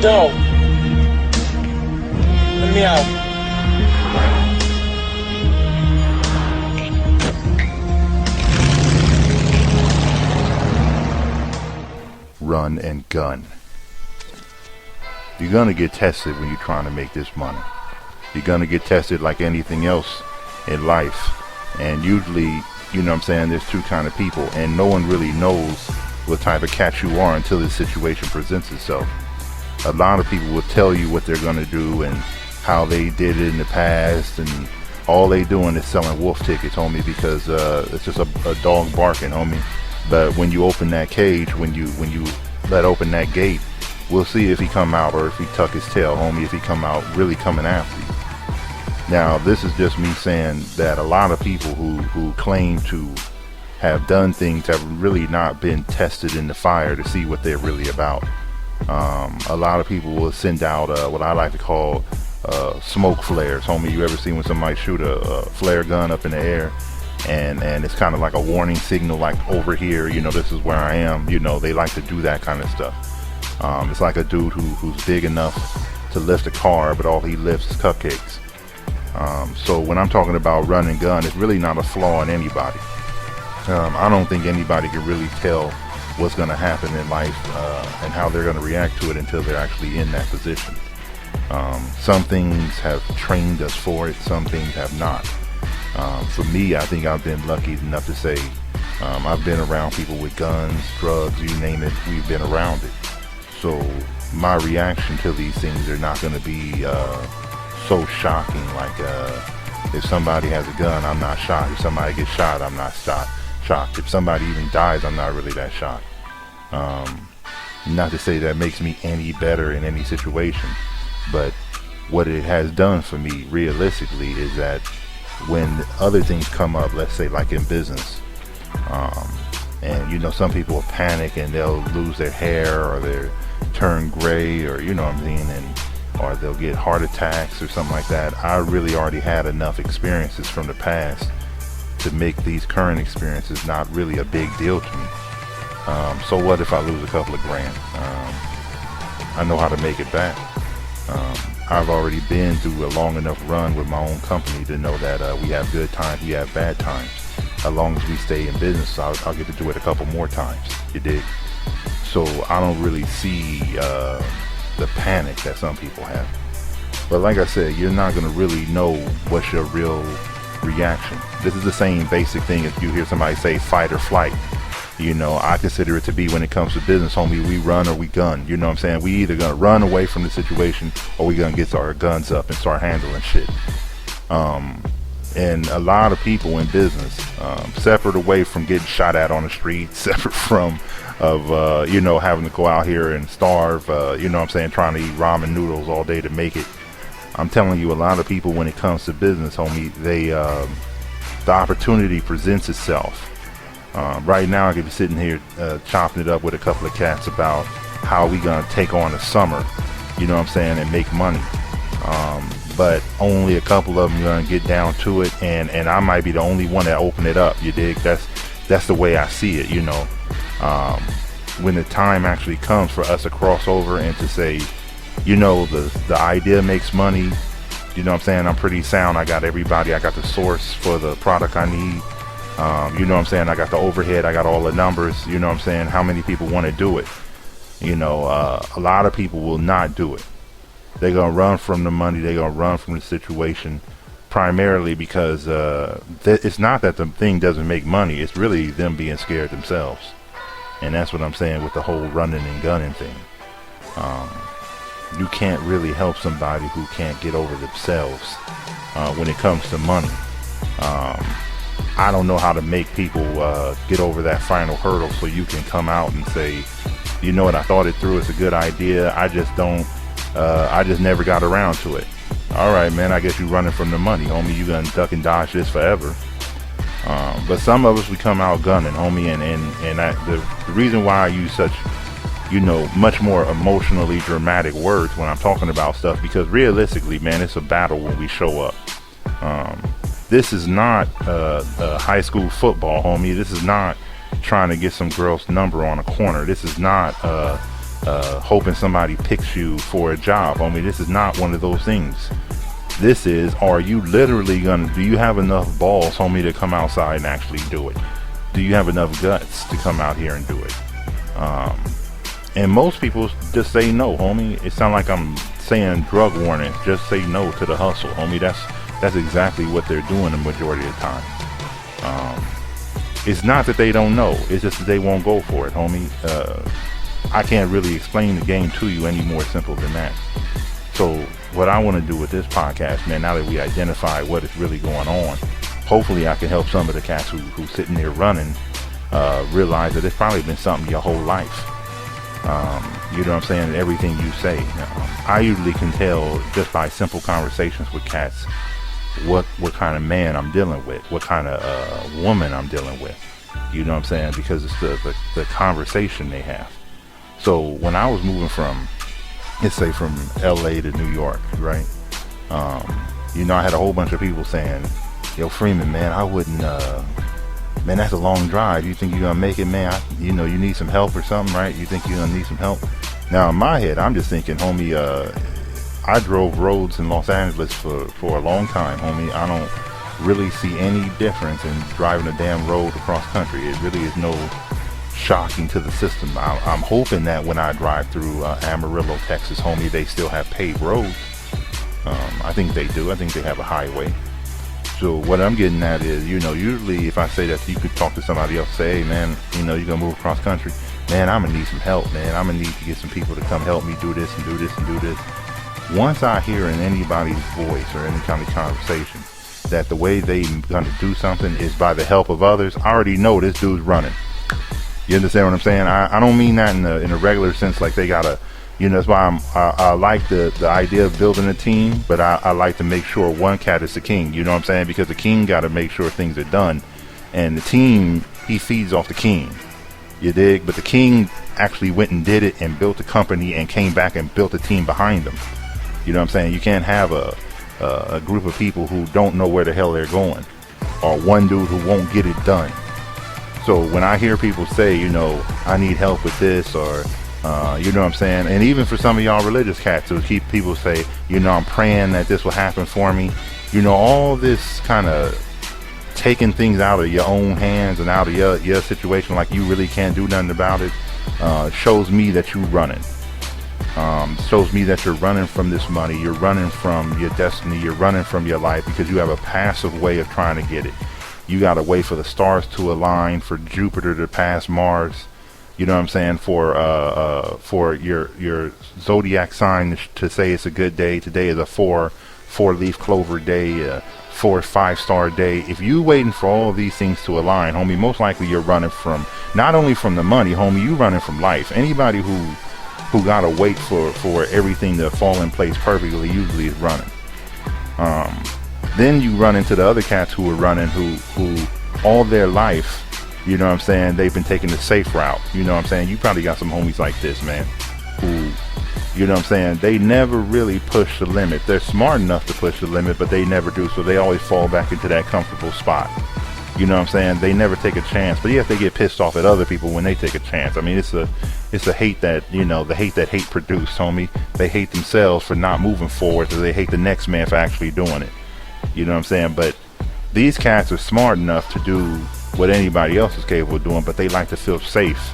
Yo, let me out. Run and gun. You're gonna get tested when you're trying to make this money. You're gonna get tested like anything else in life. And usually, you know what I'm saying, there's two kind of people, and no one really knows what type of cat you are until this situation presents itself. A lot of people will tell you what they're gonna do and how they did it in the past, and all they doing is selling wolf tickets, homie, because it's just a dog barking, homie. But when you open that cage, when you let open that gate, we'll see if he come out or if he tuck his tail, homie, if he come out really coming after you. Now, this is just me saying that a lot of people who claim to have done things have really not been tested in the fire to see what they're really about. A lot of people will send out what I like to call smoke flares, homie. You ever seen when somebody shoot a flare gun up in the air? And it's kind of like a warning signal, like over here, you know, this is where I am. You know, they like to do that kind of stuff. It's like a dude who's big enough to lift a car, but all he lifts is cupcakes. So when I'm talking about run and gun, it's really not a flaw in anybody. I don't think anybody can really tell what's going to happen in life and how they're going to react to it until they're actually in that position. Some things have trained us for it, some things have not. For me, I think I've been lucky enough to say I've been around people with guns, drugs, you name it, we've been around it. So my reaction to these things are not going to be so shocking. Like if somebody has a gun, I'm not shocked. If somebody gets shot, I'm not shocked. If somebody even dies, I'm not really that shocked. Not to say that makes me any better in any situation, but what it has done for me realistically is that when other things come up, let's say like in business, and you know, some people will panic and they'll lose their hair or they'll turn gray, or you know what I mean, or they'll get heart attacks or something like that. I really already had enough experiences from the past to make these current experiences not really a big deal to me. So what if I lose a couple of grand? I know how to make it back. I've already been through a long enough run with my own company to know that we have good times, we have bad times. As long as we stay in business, I'll get to do it a couple more times, you dig? So I don't really see the panic that some people have. But like I said, you're not going to really know what's your real reaction. This is the same basic thing if you hear somebody say fight or flight. You know, I consider it to be, when it comes to business, homie, we run or we gun. You know what I'm saying? We either gonna run away from the situation or we gonna get our guns up and start handling shit. And a lot of people in business, separate away from getting shot at on the street, separate from you know, having to go out here and starve, you know what I'm saying, trying to eat ramen noodles all day to make it. I'm telling you, a lot of people, when it comes to business, homie, they the opportunity presents itself. Right now I could be sitting here chopping it up with a couple of cats about how we gonna take on the summer, you know what I'm saying, and make money. But only a couple of them are gonna get down to it, and I might be the only one that open it up, you dig? That's the way I see it, you know. When the time actually comes for us to cross over and to say, you know, the idea makes money, you know what I'm saying, I'm pretty sound, I got everybody, I got the source for the product I need. You know what I'm saying, I got the overhead, I got all the numbers, you know what I'm saying, how many people want to do it. You know, a lot of people will not do it. They're going to run from the money, they're going to run from the situation, primarily because it's not that the thing doesn't make money, it's really them being scared themselves. And that's what I'm saying with the whole running and gunning thing. You can't really help somebody who can't get over themselves when it comes to money. I don't know how to make people get over that final hurdle so you can come out and say, you know what, I thought it through, it's a good idea, I just never got around to it. Alright, man, I guess you running from the money, homie, you gonna duck and dodge this forever. But some of us, we come out gunning, homie, and the reason why I use such, you know, much more emotionally dramatic words when I'm talking about stuff, because realistically, man, it's a battle when we show up. This is not high school football, homie. This is not trying to get some girl's number on a corner. This is not hoping somebody picks you for a job. I mean, this is not one of those things. This is, are you literally do you have enough balls, homie, to come outside and actually do it? Do you have enough guts to come out here and do it? And most people just say no, homie. It sounds like I'm saying drug warnings. Just say no to the hustle, homie. That's exactly what they're doing the majority of the time. It's not that they don't know. It's just that they won't go for it, homie. I can't really explain the game to you any more simple than that. So what I want to do with this podcast, man, now that we identify what is really going on, hopefully I can help some of the cats who sitting there running realize that it's probably been something your whole life. You know what I'm saying? Everything you say. I usually can tell just by simple conversations with cats what kind of man I'm dealing with, what kind of woman I'm dealing with. You know what I'm saying? Because it's the conversation they have. So when I was moving from, let's say from LA to New York, right? You know, I had a whole bunch of people saying, yo, Freeman, man, I wouldn't, man, that's a long drive. You think you're gonna make it, man? You know, you need some help or something, right? You think you're gonna need some help? Now in my head, I'm just thinking, homie, I drove roads in Los Angeles for a long time, homie. I don't really see any difference in driving a damn road across country. It really is no shocking to the system. I'm hoping that when I drive through Amarillo, Texas, homie, they still have paved roads. I think they do. I think they have a highway. So what I'm getting at is, you know, usually if I say that, you could talk to somebody else, say, hey, man, you know, you're gonna move across country, man, I'm gonna need some help, man. I'm gonna need to get some people to come help me do this and do this and do this. Once I hear in anybody's voice or any kind of conversation that the way they gonna do something is by the help of others, I already know this dude's running. You understand what I'm saying? I don't mean that in a regular sense, like they gotta, you know, that's why I like the idea of building a team, but I like to make sure one cat is the king, you know what I'm saying? Because the king gotta make sure things are done, and the team, he feeds off the king, you dig? But the king actually went and did it and built a company and came back and built a team behind them. You know what I'm saying? You can't have a group of people who don't know where the hell they're going, or one dude who won't get it done. So when I hear people say, you know, I need help with this, or you know what I'm saying, and even for some of y'all religious cats who keep people say, you know, I'm praying that this will happen for me, you know, all this kind of taking things out of your own hands and out of your situation, like you really can't do nothing about it, shows me that you're running. Shows me that you're running from this money, you're running from your destiny, you're running from your life, because you have a passive way of trying to get it. You gotta wait for the stars to align, for Jupiter to pass Mars, you know what I'm saying, for your zodiac sign to say it's a good day. Today is a four-leaf clover day, 5-star day. If you waiting for all of these things to align, homie, most likely you're running from, not only from the money, homie, you running from life. Anybody who gotta wait for everything to fall in place perfectly usually is running. Then you run into the other cats who are running, who all their life, you know what I'm saying, they've been taking the safe route. You know what I'm saying? You probably got some homies like this, man, who, you know what I'm saying, they never really push the limit. They're smart enough to push the limit, but they never do. So they always fall back into that comfortable spot. You know what I'm saying? They never take a chance. But yes, they get pissed off at other people when they take a chance. I mean, it's a hate that, you know, the hate that hate produced, homie. They hate themselves for not moving forward, so they hate the next man for actually doing it. You know what I'm saying? But these cats are smart enough to do what anybody else is capable of doing, but they like to feel safe.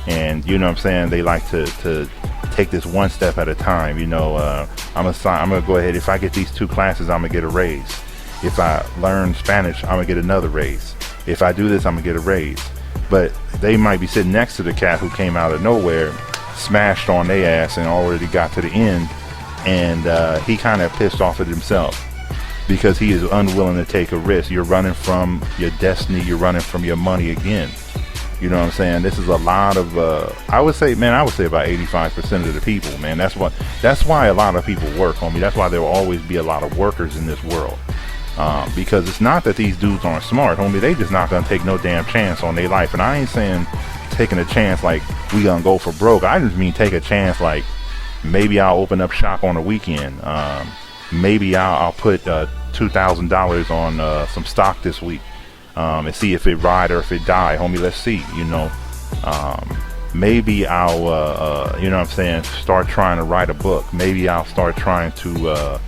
And you know what I'm saying? They like to take this one step at a time. You know, I'm gonna go ahead. If I get these 2 classes, I'm gonna get a raise. If I learn Spanish, I'm gonna get another raise. If I do this, I'm gonna get a raise. But they might be sitting next to the cat who came out of nowhere, smashed on their ass, and already got to the end, and he kind of pissed off at himself, because he is unwilling to take a risk. You're running from your destiny, you're running from your money again. You know what I'm saying? This is a lot of, I would say about 85% of the people, man. That's why a lot of people work, homie. That's why there will always be a lot of workers in this world. Because it's not that these dudes aren't smart, homie. They just not gonna take no damn chance on their life. And I ain't saying taking a chance like we gonna go for broke. I just mean take a chance like maybe I'll open up shop on a weekend. Maybe I'll put $2,000 on some stock this week, and see if it ride or if it die, homie. Let's see, you know. maybe I'll, you know what I'm saying, start trying to write a book. Maybe I'll start trying to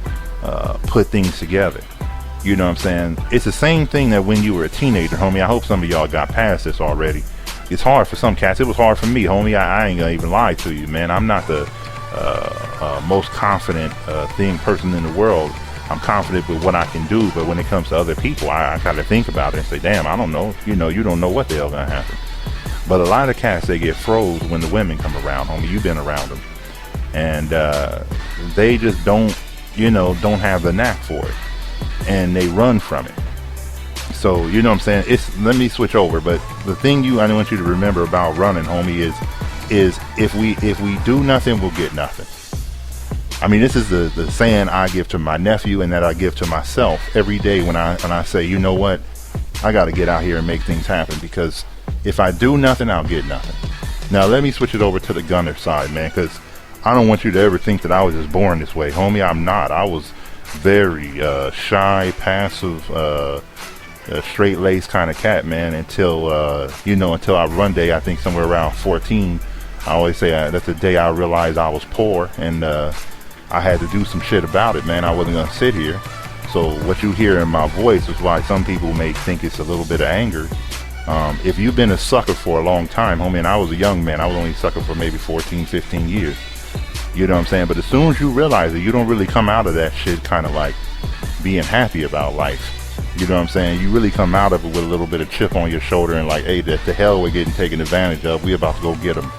put things together. You know what I'm saying? It's the same thing that when you were a teenager, homie. I hope some of y'all got past this already. It's hard for some cats. It was hard for me, homie. I ain't gonna even lie to you, man. I'm not the most confident person in the world. I'm confident with what I can do, but when it comes to other people, I gotta think about it and say, damn, I don't know. You know, you don't know what the hell gonna happen. But a lot of cats, they get froze when the women come around, homie. You've been around them. And they just don't have the knack for it. And they run from it. So, you know what I'm saying? Let me switch over. But the thing I want you to remember about running, homie, is if we do nothing, we'll get nothing. I mean, this is the saying I give to my nephew and that I give to myself every day when I say, you know what? I got to get out here and make things happen, because if I do nothing, I'll get nothing. Now, let me switch it over to the gunner side, man, because I don't want you to ever think that I was just born this way. Homie, I'm not. I was very shy, passive, straight-laced kind of cat, man, until I one day, I think somewhere around 14, I always say that's the day I realized I was poor, and I had to do some shit about it, man. I wasn't going to sit here. So what you hear in my voice is why some people may think it's a little bit of anger. If you've been a sucker for a long time, homie, and I was a young man, I was only a sucker for maybe 14, 15 years. You know what I'm saying? But as soon as you realize that you don't really come out of that shit kind of like being happy about life. You know what I'm saying? You really come out of it with a little bit of chip on your shoulder and like, hey, the hell we're getting taken advantage of. We about to go get them.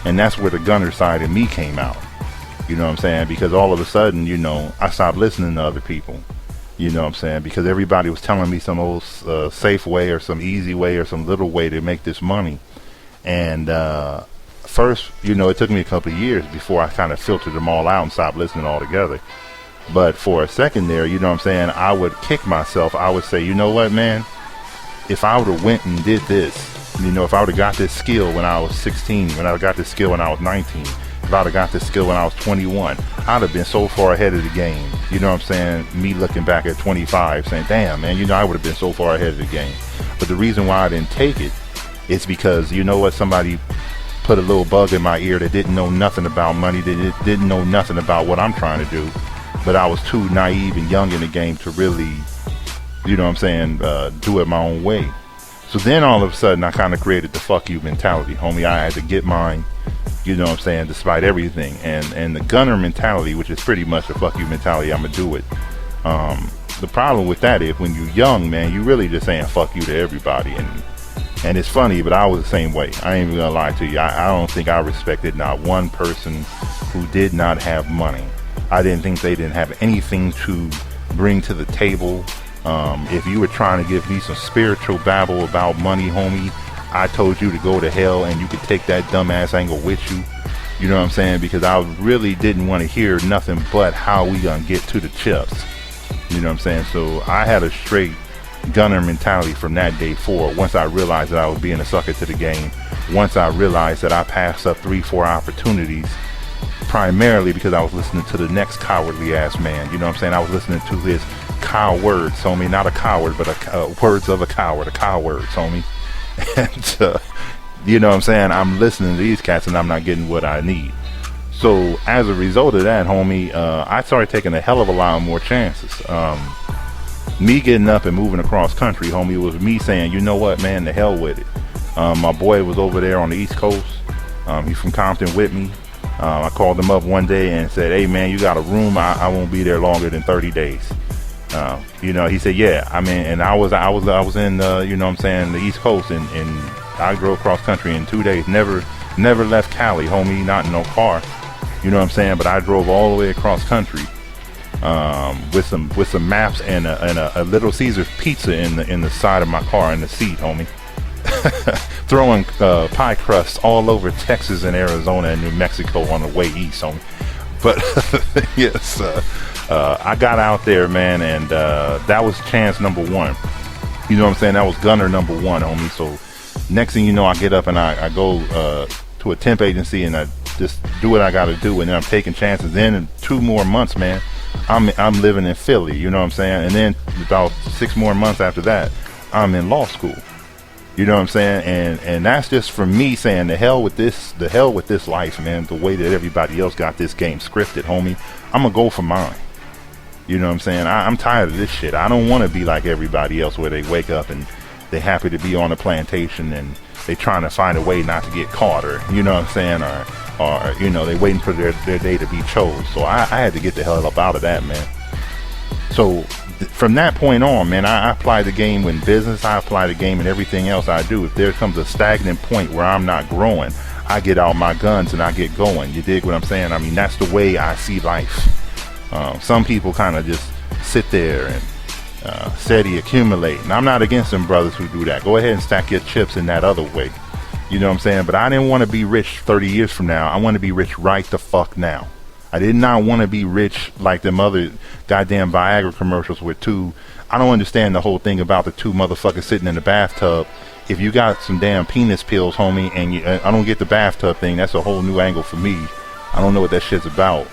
And that's where the gunner side of me came out. You know what I'm saying? Because all of a sudden, you know, I stopped listening to other people. You know what I'm saying? Because everybody was telling me some old safe way or some easy way or some little way to make this money. And first, you know, it took me a couple of years before I kind of filtered them all out and stopped listening altogether. But for a second there, you know what I'm saying, I would kick myself. I would say, you know what, man? If I would have went and did this, you know, if I would have got this skill when I was 16, when I got this skill when I was 19, if I would have got this skill when I was 21, I'd have been so far ahead of the game. You know what I'm saying? Me looking back at 25 saying, damn, man, you know, I would have been so far ahead of the game. But the reason why I didn't take it is because, you know what, somebody put a little bug in my ear that didn't know nothing about money, that didn't know nothing about what I'm trying to do. But I was too naive and young in the game to really, you know what I'm saying, do it my own way. So then all of a sudden I kind of created the fuck you mentality, homie. I had to get mine, you know what I'm saying, despite everything. And the gunner mentality, which is pretty much the fuck you mentality, I'm gonna do it. The problem with that is when you're young, man, you really just saying fuck you to everybody. And it's funny, but I was the same way. I ain't even gonna lie to you. I don't think I respected not one person who did not have money. I didn't think they didn't have anything to bring to the table. If you were trying to give me some spiritual babble about money, homie, I told you to go to hell, and you could take that dumbass angle with you. You know what I'm saying? Because I really didn't want to hear nothing but how we gonna get to the chips. You know what I'm saying? So I had a straight gunner mentality from that day forward. Once I realized that I was being a sucker to the game, once I realized that I passed up 3-4 opportunities, primarily because I was listening to the next cowardly ass man. You know what I'm saying? I was listening to his cow words, homie. Not a coward, but words of a coward. A cow words, homie. And you know what I'm saying? I'm listening to these cats and I'm not getting what I need. So as a result of that, homie, I started taking a hell of a lot more chances. Me getting up and moving across country, homie, was me saying, you know what, man, the hell with it. My boy was over there on the East Coast. He's from Compton with me. I called him up one day and said, hey man, you got a room? I won't be there longer than 30 days. You know, he said, yeah. I mean, and I was in, you know what I'm saying, the East Coast, and I drove cross country in 2 days. Never left Cali, homie, not in no car. You know what I'm saying? But I drove all the way across country, with some maps and a Little Caesars pizza in the side of my car in the seat, homie. Throwing pie crusts all over Texas and Arizona and New Mexico on the way east, homie. But yes, I got out there, man, and that was chance number one. You know what I'm saying? That was gunner number one, homie. So next thing you know, I get up and I go to a temp agency and I just do what I got to do, and then I'm taking chances. Then in 2 more months, man, I'm living in Philly. You know what I'm saying? And then about 6 more months after that, I'm in law school. You know what I'm saying? And that's just for me saying the hell with this life, man. The way that everybody else got this game scripted, homie. I'm gonna go for mine. You know what I'm saying? I'm tired of this shit. I don't want to be like everybody else where they wake up and they happy to be on a plantation and they trying to find a way not to get caught, or you know what I'm saying, or you know, they waiting for their day to be chose. So I had to get the hell up out of that, man. So from that point on, man, I apply the game in business. I apply the game in everything else I do. If there comes a stagnant point where I'm not growing, I get out my guns and I get going. You dig what I'm saying? I mean, that's the way I see life. Some people kind of just sit there and steady accumulate. And I'm not against them brothers who do that. Go ahead and stack your chips in that other way. You know what I'm saying? But I didn't want to be rich 30 years from now. I want to be rich right the fuck now. I did not want to be rich like them other goddamn Viagra commercials with two. I don't understand the whole thing about the two motherfuckers sitting in the bathtub. If you got some damn penis pills, homie, and I don't get the bathtub thing, that's a whole new angle for me. I don't know what that shit's about.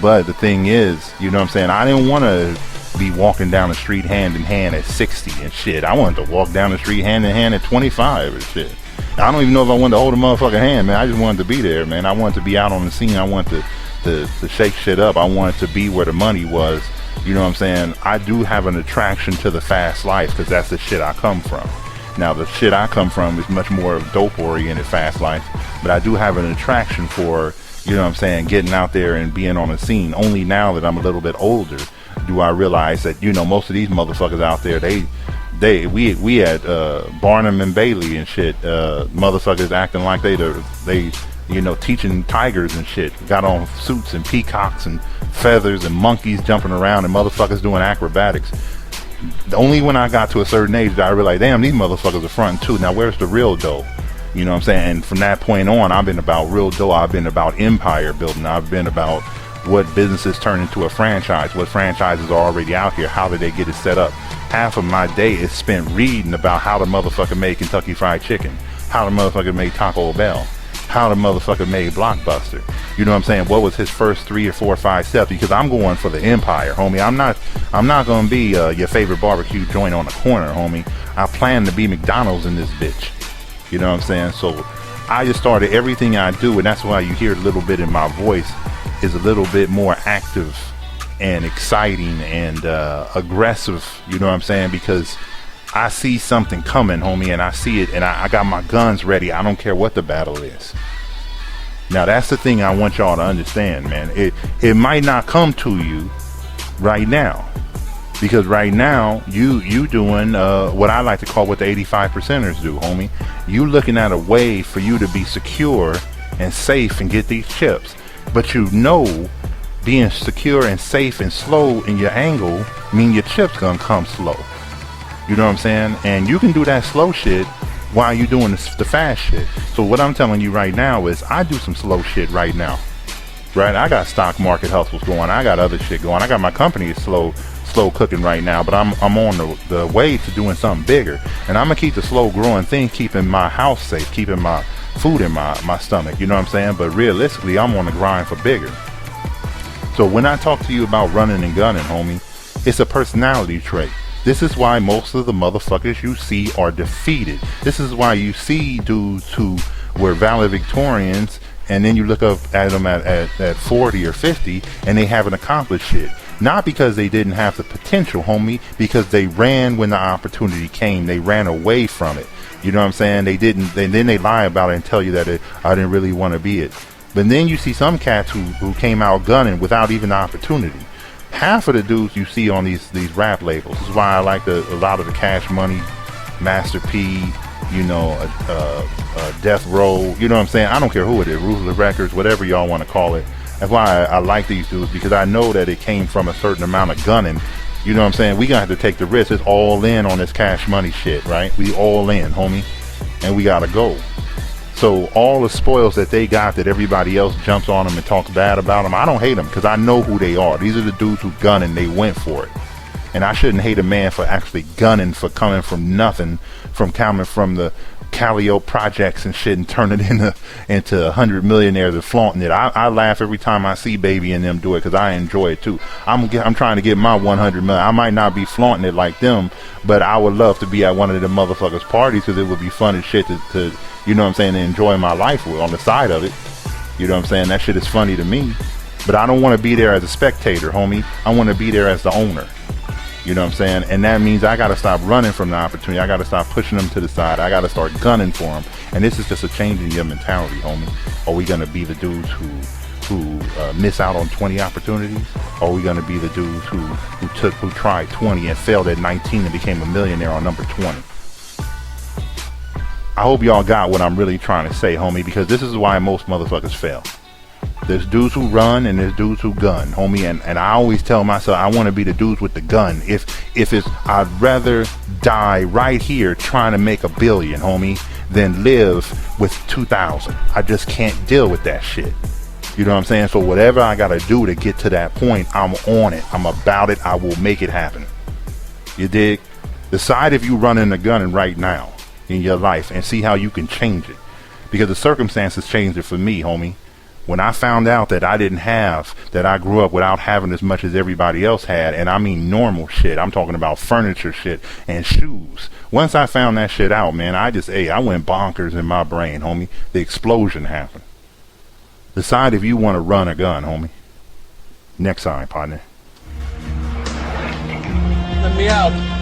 But the thing is, you know what I'm saying, I didn't want to be walking down the street hand in hand at 60 and shit. I wanted to walk down the street hand in hand at 25 and shit. I don't even know if I wanted to hold a motherfucking hand, man. I just wanted to be there, man. I wanted to be out on the scene. I wanted to shake shit up. I wanted to be where the money was. You know what I'm saying? I do have an attraction to the fast life because that's the shit I come from. Now, the shit I come from is much more dope-oriented fast life, but I do have an attraction for, you know what I'm saying, getting out there and being on the scene. Only now that I'm a little bit older do I realize that, you know, most of these motherfuckers out there, we had Barnum and Bailey and shit, motherfuckers acting like they you know, teaching tigers and shit, got on suits and peacocks and feathers and monkeys jumping around and motherfuckers doing acrobatics. Only when I got to a certain age did I realize, damn, these motherfuckers are fronting too. Now where's the real dough? You know what I'm saying? And from that point on, I've been about real dough. I've been about empire building. I've been about what businesses turn into a franchise, what franchises are already out here, how do they get it set up. Half of my day is spent reading about how the motherfucker made Kentucky Fried Chicken, how the motherfucker made Taco Bell, how the motherfucker made Blockbuster. You know what I'm saying? What was his first 3 or 4 or 5 steps? Because I'm going for the empire, homie. I'm not gonna be your favorite barbecue joint on the corner, homie. I plan to be McDonald's in this bitch. You know what I'm saying? So I just started everything I do, and that's why you hear a little bit in my voice is a little bit more active and exciting and aggressive. You know what I'm saying? Because I see something coming, homie, and I see it, and I got my guns ready. I don't care what the battle is. Now that's the thing I want y'all to understand, man. It might not come to you right now, because right now you doing what I like to call what the 85%ers do, homie. You looking at a way for you to be secure and safe and get these chips, but you know being secure and safe and slow in your angle mean your chips gonna come slow. You know what I'm saying? And you can do that slow shit while you doing the fast shit. So what I'm telling you right now is I do some slow shit right now. Right? I got stock market hustles going. I got other shit going. I got my company is slow cooking right now, but I'm on the way to doing something bigger. And I'm gonna keep the slow growing thing, keeping my house safe, keeping my food in my stomach. You know what I'm saying? But realistically, I'm on the grind for bigger. So when I talk to you about running and gunning, homie, it's a personality trait. This is why most of the motherfuckers you see are defeated. This is why you see dudes who were valedictorians and then you look up at them at 40 or 50 and they haven't accomplished shit. Not because they didn't have the potential, homie, because they ran when the opportunity came. They ran away from it. You know what I'm saying? They didn't. Then they lie about it and tell you that I didn't really want to be it. But then you see some cats who came out gunning without even the opportunity. Half of the dudes you see on these rap labels. This is why I like a lot of the Cash Money, Master P, you know, Death Row. You know what I'm saying? I don't care who it is, Ruthless Records, whatever y'all want to call it. That's why I like these dudes, because I know that it came from a certain amount of gunning. You know what I'm saying? We gotta have to take the risk. It's all in on this Cash Money shit, right? We all in, homie, and we gotta go. So all the spoils that they got that everybody else jumps on them and talks bad about them, I don't hate them because I know who they are. These are the dudes who gun and they went for it. And I shouldn't hate a man for actually gunning, for coming from nothing, from coming from the Calliope projects and shit, and turning it into 100 millionaires and flaunting it. I laugh every time I see Baby and them do it, because I enjoy it too. I'm trying to get my 100 million. I might not be flaunting it like them, but I would love to be at one of the motherfuckers parties, because it would be fun as shit to you know what I'm saying, to enjoy my life with on the side of it. You know what I'm saying? That shit is funny to me. But I don't want to be there as a spectator, homie. I want to be there as the owner. You know what I'm saying? And that means I got to stop running from the opportunity. I got to stop pushing them to the side. I got to start gunning for them. And this is just a change in your mentality, homie. Are we going to be the dudes who miss out on 20 opportunities? Or are we going to be the dudes who tried 20 and failed at 19 and became a millionaire on number 20? I hope y'all got what I'm really trying to say, homie, because this is why most motherfuckers fail. There's dudes who run and there's dudes who gun, homie, and I always tell myself I want to be the dudes with the gun. If it's, I'd rather die right here trying to make $1 billion, homie, than live with 2,000. I just can't deal with that shit. You know what I'm saying? So whatever I gotta do to get to that point, I'm on it. I'm about it. I will make it happen. You dig? Decide if you running a gun right now in your life and see how you can change it, because the circumstances changed it for me, homie. When I found out that I didn't have, that I grew up without having as much as everybody else had, and I mean normal shit, I'm talking about furniture shit and shoes. Once I found that shit out, man, I went bonkers in my brain, homie. The explosion happened. Decide if you want to run a gun, homie. Next time, partner. Let me out.